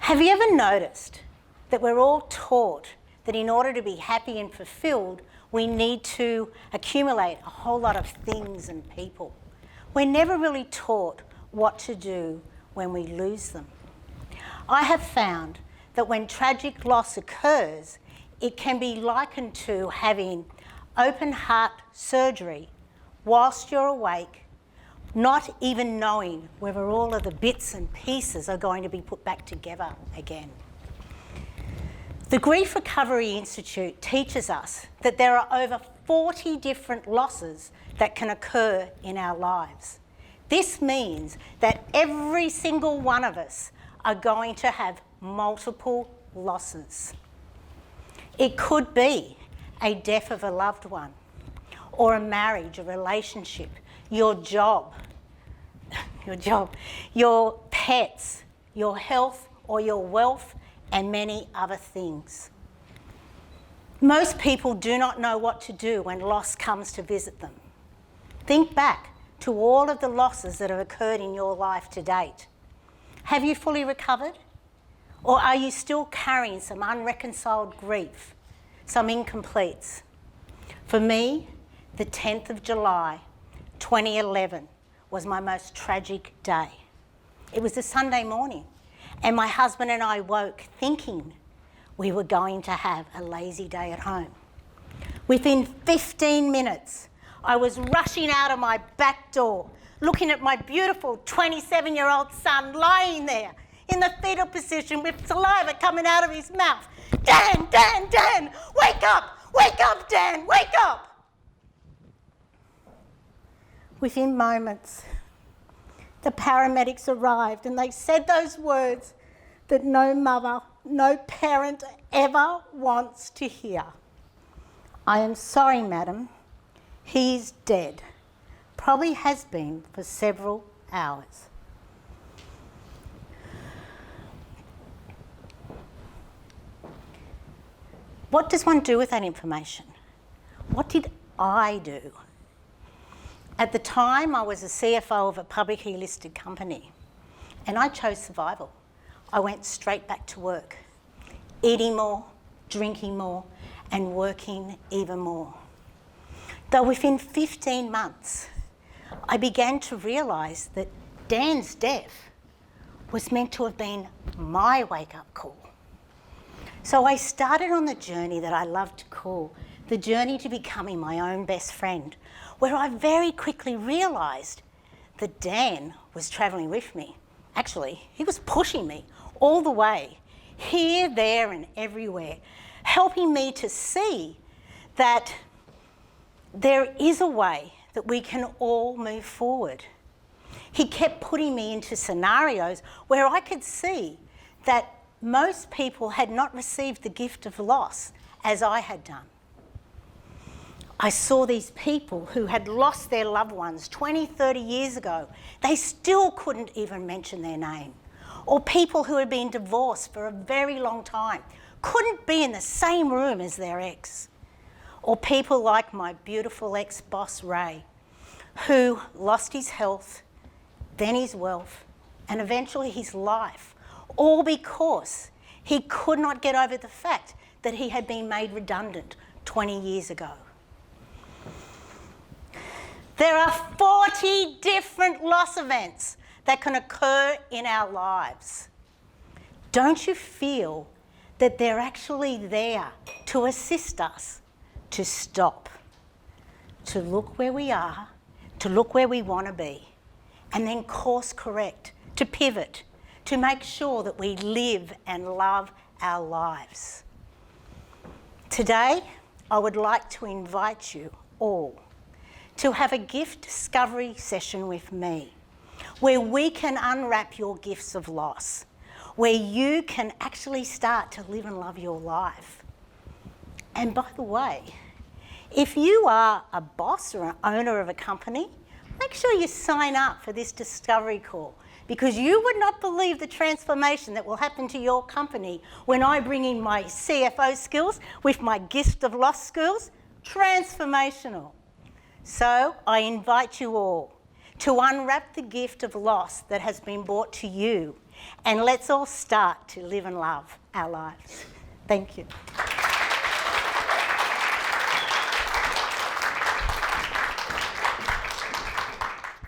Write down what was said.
Have you ever noticed that we're all taught that in order to be happy and fulfilled, we need to accumulate a whole lot of things and people? We're never really taught what to do when we lose them. I have found that when tragic loss occurs, it can be likened to having open heart surgery whilst you're awake, not even knowing whether all of the bits and pieces are going to be put back together again. The Grief Recovery Institute teaches us that there are over 40 different losses that can occur in our lives. This means that every single one of us are going to have multiple losses. It could be a death of a loved one, or a marriage, a relationship, your job, your pets, your health or your wealth, and many other things. Most people do not know what to do when loss comes to visit them. Think back to all of the losses that have occurred in your life to date. Have you fully recovered? Or are you still carrying some unreconciled grief, some incompletes? For me, the 10th of July, 2011 was my most tragic day. It was a Sunday morning, and my husband and I woke thinking we were going to have a lazy day at home. Within 15 minutes, I was rushing out of my back door, looking at my beautiful 27-year-old son lying there in the fetal position with saliva coming out of his mouth. Dan, Dan, Dan, wake up, Dan, wake up. Within moments, the paramedics arrived and they said those words that no mother, no parent ever wants to hear. I am sorry, madam, he's dead. Probably has been for several hours. What does one do with that information? What did I do? At the time, I was a CFO of a publicly listed company, and I chose survival. I went straight back to work, eating more, drinking more, and working even more. Though within 15 months, I began to realise that Dan's death was meant to have been my wake-up call. So I started on the journey that I love to call the journey to becoming my own best friend, where I very quickly realised that Dan was travelling with me. Actually, he was pushing me all the way, here, there and everywhere, helping me to see that there is a way that we can all move forward. He kept putting me into scenarios where I could see that most people had not received the gift of loss as I had done. I saw these people who had lost their loved ones 20, 30 years ago. They still couldn't even mention their name. Or people who had been divorced for a very long time, couldn't be in the same room as their ex. Or people like my beautiful ex-boss, Ray, who lost his health, then his wealth, and eventually his life, all because he could not get over the fact that he had been made redundant 20 years ago. There are 40 different loss events that can occur in our lives. Don't you feel that they're actually there to assist us to stop, to look where we are, to look where we want to be, and then course correct, to pivot, to make sure that we live and love our lives? Today, I would like to invite you all to have a gift discovery session with me, where we can unwrap your gifts of loss, where you can actually start to live and love your life. And by the way, if you are a boss or an owner of a company, make sure you sign up for this discovery call, because you would not believe the transformation that will happen to your company when I bring in my CFO skills with my gift of loss skills. Transformational. So I invite you all to unwrap the gift of loss that has been brought to you, and let's all start to live and love our lives. Thank you.